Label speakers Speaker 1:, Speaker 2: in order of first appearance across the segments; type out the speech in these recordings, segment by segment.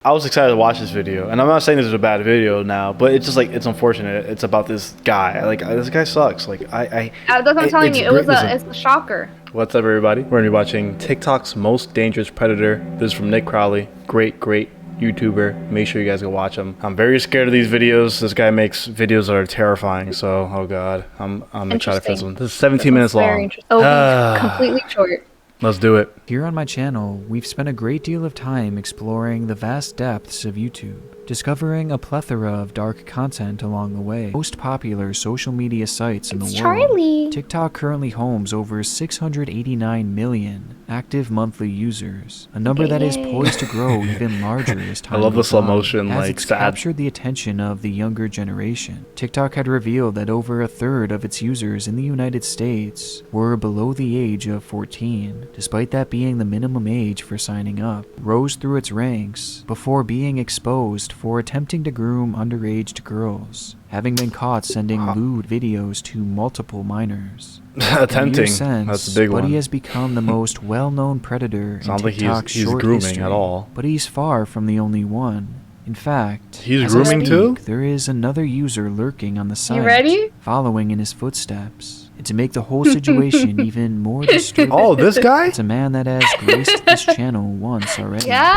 Speaker 1: I was excited to watch this video, and I'm not saying this is a bad video now, but it's just like, it's unfortunate. It's about this guy. Like, this guy sucks. Like,
Speaker 2: that's what I'm telling you. It's a shocker.
Speaker 1: What's up, everybody? We're gonna be watching TikTok's Most Dangerous Predator. This is from Nick Crowley. Great YouTuber. Make sure you guys go watch him. I'm very scared of these videos. This guy makes videos that are terrifying. So, oh god, I'm gonna try to fix one. This is 17 minutes long.
Speaker 2: Oh, completely short.
Speaker 1: Let's do it.
Speaker 3: Here on my channel, we've spent a great deal of time exploring the vast depths of YouTube, discovering a plethora of dark content along the way. Most popular social media sites in the world.
Speaker 2: Charlie.
Speaker 3: TikTok currently homes over 689 million active monthly users, a number that is poised to grow even larger as time
Speaker 1: I love the
Speaker 3: goes
Speaker 1: slow
Speaker 3: on,
Speaker 1: motion,
Speaker 3: as
Speaker 1: like
Speaker 3: it's
Speaker 1: sad.
Speaker 3: captured the attention of the younger generation. TikTok had revealed that over a third of its users in the United States were below the age of 14, despite that being the minimum age for signing up, rose through its ranks before being exposed for attempting to groom underage girls, having been caught sending lewd videos to multiple minors.
Speaker 1: Attempting, that's the big one.
Speaker 3: But he has become the most well-known predator
Speaker 1: Sounds
Speaker 3: in
Speaker 1: like
Speaker 3: TikTok's
Speaker 1: he's
Speaker 3: short
Speaker 1: grooming
Speaker 3: history.
Speaker 1: at all.
Speaker 3: But he's far from the only one. In fact,
Speaker 1: He's
Speaker 3: as I
Speaker 1: grooming
Speaker 3: speak,
Speaker 1: too?
Speaker 3: there is another user lurking on the site,
Speaker 2: You ready?
Speaker 3: following in his footsteps. And to make the whole situation even more disturbing,
Speaker 1: Oh, this guy?
Speaker 3: it's a man that has graced this channel once already.
Speaker 2: Yes.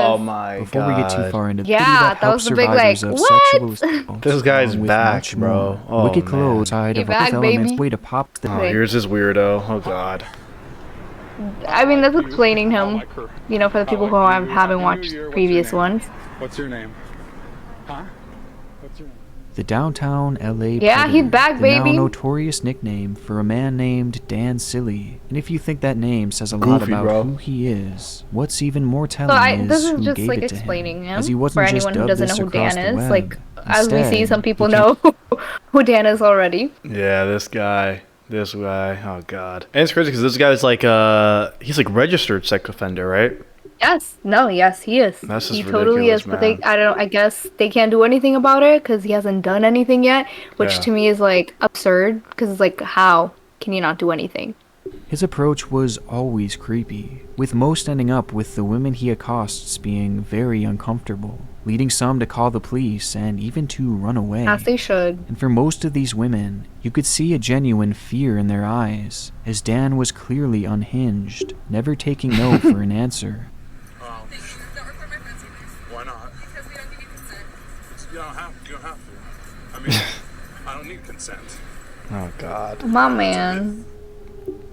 Speaker 1: Oh my
Speaker 3: Before
Speaker 1: god.
Speaker 3: we get too far into the
Speaker 2: Yeah,
Speaker 3: video
Speaker 2: that
Speaker 3: helps
Speaker 2: was the big,
Speaker 3: survivors
Speaker 2: like,
Speaker 3: of
Speaker 2: what?
Speaker 3: sexual assault,
Speaker 1: This guy's
Speaker 3: along with
Speaker 1: back,
Speaker 3: much
Speaker 1: bro.
Speaker 3: more.
Speaker 1: Oh,
Speaker 3: Wicked
Speaker 1: man.
Speaker 3: Clothes side
Speaker 2: You
Speaker 3: of
Speaker 2: back,
Speaker 3: Littlelamv's
Speaker 2: baby?
Speaker 3: way to pop the
Speaker 1: Oh, here's this weirdo. Oh god.
Speaker 2: I mean, that's explaining him. You know, for the people who haven't watched previous ones.
Speaker 4: What's your name? Huh? What's your name?
Speaker 3: The downtown LA
Speaker 2: Yeah, he's
Speaker 3: Predator,
Speaker 2: back,
Speaker 3: the
Speaker 2: baby.
Speaker 3: now notorious nickname for a man named Dan Silly. And if you think that name says a lot
Speaker 1: Goofy,
Speaker 3: about
Speaker 1: bro.
Speaker 3: who he is, what's even more telling
Speaker 2: So
Speaker 3: is
Speaker 2: this
Speaker 3: who
Speaker 2: is just
Speaker 3: gave
Speaker 2: like
Speaker 3: it to
Speaker 2: explaining
Speaker 3: him, as
Speaker 2: him
Speaker 3: he wasn't
Speaker 2: for
Speaker 3: just
Speaker 2: anyone who
Speaker 3: dubbed
Speaker 2: doesn't
Speaker 3: this
Speaker 2: know who
Speaker 3: across
Speaker 2: Dan
Speaker 3: the
Speaker 2: is.
Speaker 3: web.
Speaker 2: Like, as we see,
Speaker 3: Instead,
Speaker 2: some people
Speaker 3: he
Speaker 2: know who Dan is already.
Speaker 1: Yeah, this guy. Oh god. And it's crazy because this guy's like he's like registered sex offender, right?
Speaker 2: Yes, he is.
Speaker 1: That's just
Speaker 2: He totally
Speaker 1: ridiculous,
Speaker 2: is. But
Speaker 1: man.
Speaker 2: I guess they can't do anything about it because he hasn't done anything yet, which
Speaker 1: Yeah.
Speaker 2: to me is like absurd. Because it's like, how can you not do anything?
Speaker 3: His approach was always creepy, with most ending up with the women he accosts being very uncomfortable, leading some to call the police and even to run away.
Speaker 2: As they should.
Speaker 3: And for most of these women, you could see a genuine fear in their eyes, as Dan was clearly unhinged, never taking no for an answer.
Speaker 4: Why not? Because we don't give you consent. You don't have to. I mean, I don't need consent.
Speaker 1: Oh god.
Speaker 2: My man.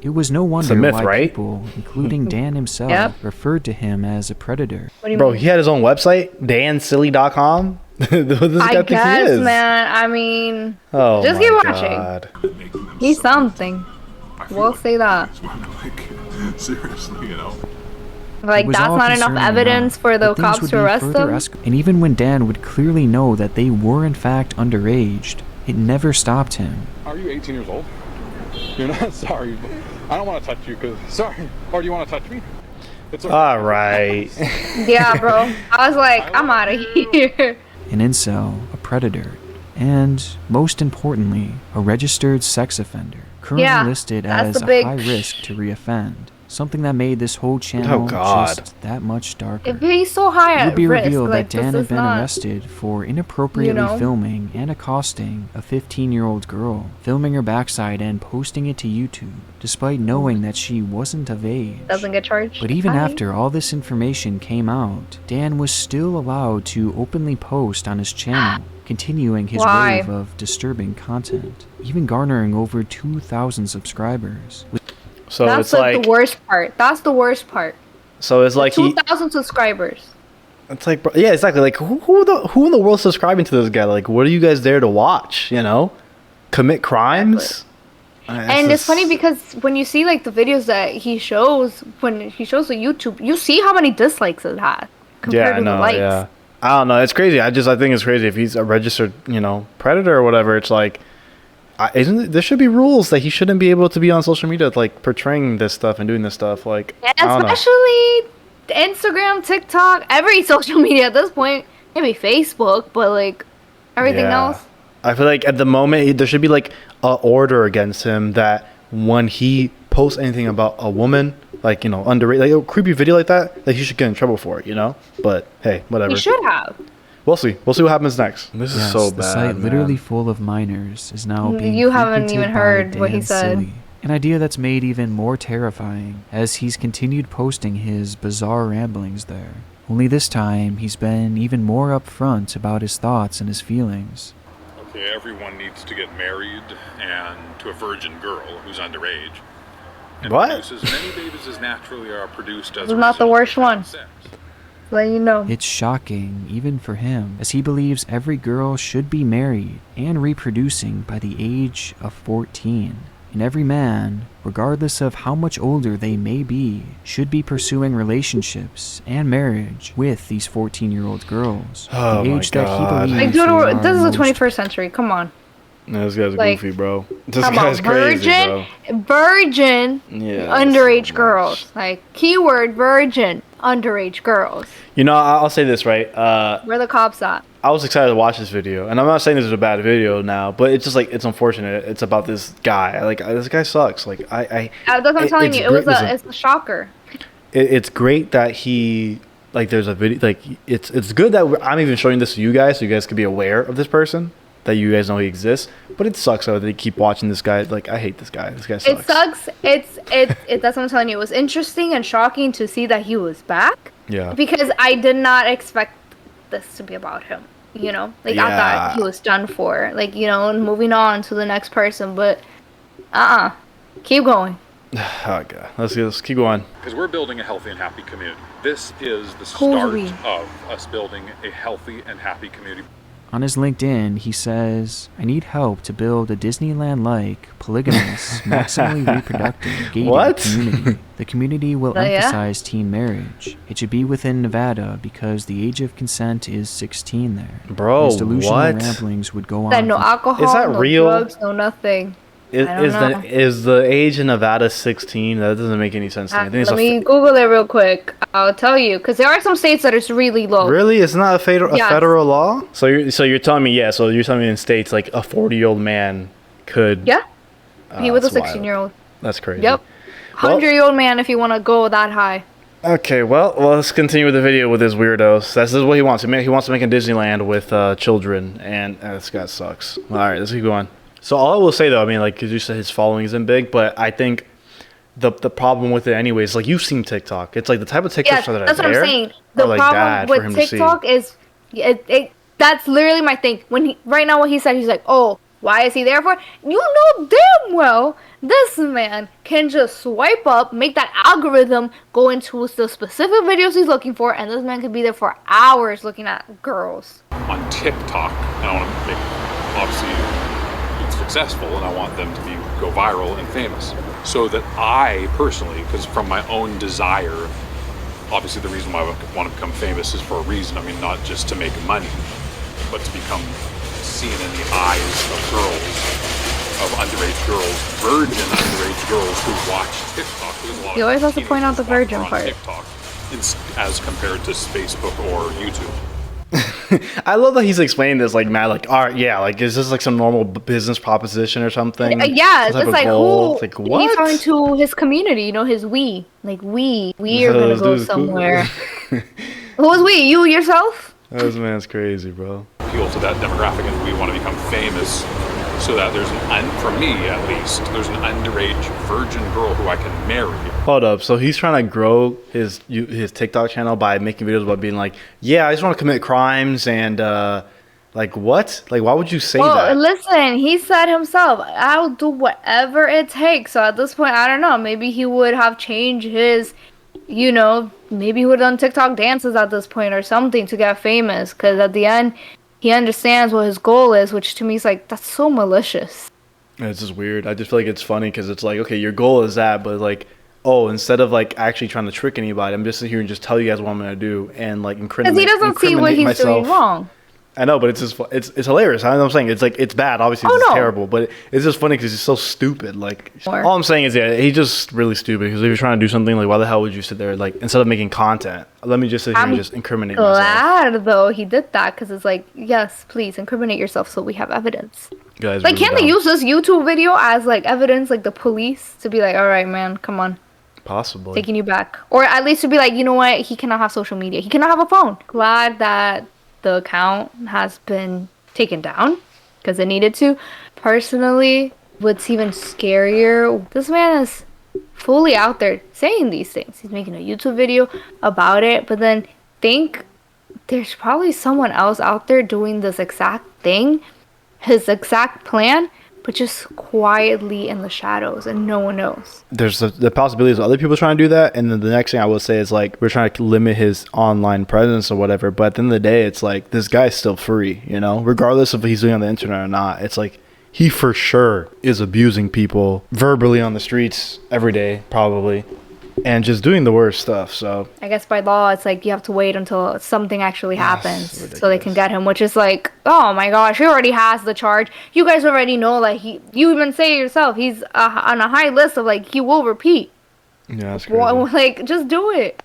Speaker 3: It was no wonder
Speaker 1: myth,
Speaker 3: why
Speaker 1: right?
Speaker 3: people, including Dan himself,
Speaker 2: Yep.
Speaker 3: referred to him as a predator.
Speaker 2: What do you
Speaker 1: Bro,
Speaker 2: mean?
Speaker 1: he had his own website, dansilly.com. What does this guy
Speaker 2: I
Speaker 1: think he
Speaker 2: guess,
Speaker 1: is?
Speaker 2: man. I mean,
Speaker 1: Oh
Speaker 2: just
Speaker 1: my
Speaker 2: keep watching.
Speaker 1: god.
Speaker 2: He's something. We'll say that.
Speaker 4: Like, seriously, you know.
Speaker 2: Like,
Speaker 3: It was
Speaker 2: that's
Speaker 3: all
Speaker 2: not enough
Speaker 3: concerning
Speaker 2: evidence
Speaker 3: enough,
Speaker 2: for the
Speaker 3: but things
Speaker 2: cops
Speaker 3: would
Speaker 2: to
Speaker 3: be
Speaker 2: arrest
Speaker 3: further
Speaker 2: them.
Speaker 3: And even when Dan would clearly know that they were in fact underaged, it never stopped him.
Speaker 4: Are you 18 years old? You're not sorry. But I don't want to touch you because sorry. Or do you want to touch me? It's okay.
Speaker 1: All right.
Speaker 2: Yeah, bro. I was like, I'm out of here.
Speaker 3: An incel, a predator, and, most importantly, a registered sex offender, currently
Speaker 2: Yeah,
Speaker 3: listed
Speaker 2: that's
Speaker 3: as
Speaker 2: the
Speaker 3: a
Speaker 2: big-
Speaker 3: high risk to reoffend. Something that made this whole channel
Speaker 1: God.
Speaker 3: just that much darker.
Speaker 2: If he's so high
Speaker 3: It
Speaker 2: at
Speaker 3: would be
Speaker 2: risk,
Speaker 3: revealed
Speaker 2: like,
Speaker 3: that Dan
Speaker 2: this
Speaker 3: had
Speaker 2: is
Speaker 3: been
Speaker 2: not...
Speaker 3: arrested for inappropriately
Speaker 2: You know?
Speaker 3: filming and accosting a 15-year-old girl, filming her backside and posting it to YouTube, despite knowing that she wasn't of age.
Speaker 2: Doesn't get charged.
Speaker 3: But even
Speaker 2: Hi.
Speaker 3: after all this information came out, Dan was still allowed to openly post on his channel, continuing his
Speaker 2: Why?
Speaker 3: wave of disturbing content, even garnering over 2,000 subscribers.
Speaker 1: So
Speaker 2: That's
Speaker 1: it's
Speaker 2: like
Speaker 1: like
Speaker 2: the worst part. That's the worst part.
Speaker 1: so it's like he
Speaker 2: 2,000 subscribers.
Speaker 1: it's like bro, yeah, exactly. Like who in the world is subscribing to this guy? Like what are you guys there to watch, you know? Commit crimes?
Speaker 2: And it's funny because when you see like the videos that he shows, when he shows the YouTube, you see how many dislikes it had compared to the likes.
Speaker 1: Yeah. I don't know. It's crazy. I think it's crazy if he's a registered, predator or whatever. It's like, there should be rules that he shouldn't be able to be on social media, like portraying this stuff and doing this stuff. Like,
Speaker 2: And
Speaker 1: I don't know.
Speaker 2: especially Instagram, TikTok, every social media at this point. Maybe Facebook, but like everything
Speaker 1: Yeah.
Speaker 2: else.
Speaker 1: I feel like at the moment there should be like a order against him that when he posts anything about a woman like, you know, underrated, like a creepy video like that, like he should get in trouble for it, you know. But hey, whatever.
Speaker 2: He should have.
Speaker 1: We'll see. We'll see what happens next. This is
Speaker 3: Yes,
Speaker 1: so
Speaker 3: the
Speaker 1: bad.
Speaker 3: site literally
Speaker 1: Man.
Speaker 3: full of minors is now being
Speaker 2: You haven't
Speaker 3: frequented
Speaker 2: even
Speaker 3: by
Speaker 2: heard what he
Speaker 3: Dan
Speaker 2: said.
Speaker 3: Silly. An idea that's made even more terrifying as he's continued posting his bizarre ramblings there. Only this time, he's been even more upfront about his thoughts and his feelings.
Speaker 4: Okay, everyone needs to get married, and to a virgin girl who's underage. And
Speaker 1: What?
Speaker 4: produce as many babies as naturally are produced as
Speaker 2: This is not the worst one. Let you know.
Speaker 3: It's shocking, even for him, as he believes every girl should be married and reproducing by the age of 14. And every man, regardless of how much older they may be, should be pursuing relationships and marriage with these 14-year-old girls.
Speaker 1: Oh
Speaker 3: the
Speaker 1: my
Speaker 3: age that he
Speaker 1: God.
Speaker 3: believes
Speaker 2: Like,
Speaker 3: they are
Speaker 2: dude, this is the
Speaker 3: most
Speaker 2: 21st century. Come on.
Speaker 1: No, this guy's
Speaker 2: Like,
Speaker 1: goofy, bro. This
Speaker 2: Come on,
Speaker 1: guy's crazy, bro.
Speaker 2: virgin,
Speaker 1: Yeah,
Speaker 2: underage
Speaker 1: so much.
Speaker 2: girls. Like, keyword virgin, underage girls.
Speaker 1: You know, I'll say this, right?
Speaker 2: Where the cops at?
Speaker 1: I was excited to watch this video, and I'm not saying this is a bad video now, but it's just like it's unfortunate. It's about this guy. Like this guy sucks. Like
Speaker 2: That's what I'm telling you. It's a shocker.
Speaker 1: It's great that he like there's a video. Like it's good that I'm even showing this to you guys, so you guys can be aware of this person, that you guys know he exists. But it sucks though that they keep watching this guy. Like I hate this guy. This guy sucks.
Speaker 2: It sucks. That's what I'm telling you. It was interesting and shocking to see that he was back.
Speaker 1: Yeah.
Speaker 2: Because I did not expect this to be about him. You know, like I thought he was done for. Like, you know, and moving on to the next person. But keep going.
Speaker 1: Oh god. Let's keep going.
Speaker 4: Because we're building a healthy and happy community. This is the
Speaker 2: Who's
Speaker 4: start
Speaker 2: we?
Speaker 4: of us building a healthy and happy community.
Speaker 3: On his LinkedIn, he says, "I need help to build a Disneyland-like, polygamous, maximally reproductive, gated
Speaker 1: What?
Speaker 3: community. The community will
Speaker 2: Oh, yeah?
Speaker 3: emphasize teen marriage. It should be within Nevada because the age of consent is 16 there."
Speaker 1: Bro,
Speaker 3: His delusional
Speaker 1: what?
Speaker 3: ramblings would go on.
Speaker 2: That no
Speaker 3: for-
Speaker 2: alcohol,
Speaker 1: Is that
Speaker 2: no
Speaker 1: real?
Speaker 2: drugs, no nothing. I don't know.
Speaker 1: Is the age in Nevada 16? That doesn't make any sense to me. I think it's
Speaker 2: Let me Google it real quick. I'll tell you, because there are some states that it's really low.
Speaker 1: Really? It's not a federal
Speaker 2: Yes.
Speaker 1: federal law? So you're telling me so you're telling me in states like a 40-year-old man could
Speaker 2: Yeah, he was a
Speaker 1: that's wild.
Speaker 2: 16-year-old.
Speaker 1: That's crazy.
Speaker 2: Yep, 100-year-old man if you want to go that high.
Speaker 1: Okay, well, let's continue with the video with his weirdos. This is what he wants. He wants to make a Disneyland with children, and this guy sucks. All right, let's keep going. So all I will say though, I mean, like, because you said his following isn't big, but I think the problem with it anyways, like you've seen TikTok. It's like the type of TikToks that are
Speaker 2: that's what I'm
Speaker 1: there
Speaker 2: saying.
Speaker 1: are
Speaker 2: The
Speaker 1: like
Speaker 2: problem
Speaker 1: bad for him
Speaker 2: with
Speaker 1: to see.
Speaker 2: TikTok is, that's literally my thing. Right now what he said, he's like, oh, why is he there for? You know damn well this man can just swipe up, make that algorithm go into the specific videos he's looking for, and this man could be there for hours looking at girls.
Speaker 4: On TikTok, and I want to make, obviously, it successful, and I want them to go viral and famous. So that I personally, because from my own desire, obviously the reason why I want to become famous is for a reason. I mean, not just to make money, but to become seen in the eyes of girls, of underage girls, virgin underage girls who watch TikTok. There's a lot
Speaker 2: He
Speaker 4: of
Speaker 2: always has to point out the
Speaker 4: teenagers
Speaker 2: virgin
Speaker 4: on
Speaker 2: part.
Speaker 4: TikTok, as compared to Facebook or YouTube.
Speaker 1: I love that he's explaining this like mad, like, all right, yeah, like is this like some normal business proposition or something?
Speaker 2: Yeah,
Speaker 1: Some type
Speaker 2: it's
Speaker 1: of
Speaker 2: like
Speaker 1: goal?
Speaker 2: who
Speaker 1: Like what?
Speaker 2: he's talking to his community, you know, his we. Like we are gonna
Speaker 1: Those
Speaker 2: go
Speaker 1: dudes-
Speaker 2: somewhere. Who's we? You yourself?
Speaker 1: This man's crazy, bro.
Speaker 4: Appeal to that demographic, and we want to become famous so that there's for me at least, there's an underage virgin girl who I can marry.
Speaker 1: Hold up. So he's trying to grow his TikTok channel by making videos about being like, yeah, I just want to commit crimes and like what? Like why would you say
Speaker 2: Well,
Speaker 1: that?
Speaker 2: listen, he said himself, I'll do whatever it takes. So at this point, I don't know. Maybe he would have changed his, you know, maybe he would have done TikTok dances at this point or something to get famous. Because at the end, he understands what his goal is, which to me is like, that's so malicious.
Speaker 1: It's just weird. I just feel like it's funny because it's like, okay, your goal is that, but like, oh, instead of like actually trying to trick anybody, I'm just here and just tell you guys what I'm gonna do and like
Speaker 2: Because he doesn't see what he's doing wrong.
Speaker 1: I know, but it's just it's hilarious. I know what I'm saying. It's like it's bad. Obviously, it's terrible, but it's just funny because he's so stupid. Like all I'm saying is, yeah, he's just really stupid. Because if you're trying to do something, like why the hell would you sit there like instead of making content? Let me just sit here and just incriminate myself.
Speaker 2: Glad though he did that because it's like, yes, please incriminate yourself so we have evidence.
Speaker 1: Guys,
Speaker 2: Like,
Speaker 1: really
Speaker 2: can't they
Speaker 1: dumb.
Speaker 2: use this YouTube video as like evidence, like the police to be like, all right, man, come on.
Speaker 1: Possibly.
Speaker 2: taking you back. Or at least to be like, you know what? He cannot have social media. He cannot have a phone. Glad that the account has been taken down because it needed to. Personally, what's even scarier, this man is fully out there saying these things. He's making a YouTube video about it, but then think there's probably someone else out there doing this exact thing, his exact plan, but just quietly in the shadows and no one knows.
Speaker 1: There's the possibilities of other people trying to do that, and then the next thing I will say is like we're trying to limit his online presence or whatever, but at the end of the day it's like this guy's still free, you know, regardless of if he's doing on the internet or not. It's like he for sure is abusing people verbally on the streets every day probably, and just doing the worst stuff. So
Speaker 2: I guess by law it's like you have to wait until something actually happens so they
Speaker 1: ridiculous.
Speaker 2: can get him, which is like, oh my gosh, he already has the charge. You guys already know, like, you even say it yourself, he's on a high list of like he will repeat.
Speaker 1: yeah, that's crazy.
Speaker 2: Well, like, just do it.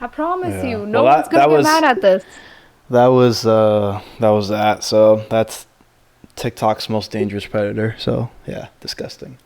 Speaker 2: I promise
Speaker 1: Yeah.
Speaker 2: you, no
Speaker 1: Well,
Speaker 2: one's gonna
Speaker 1: that
Speaker 2: get
Speaker 1: was-
Speaker 2: mad at this.
Speaker 1: That was that. So that's TikTok's most dangerous predator. So yeah, disgusting.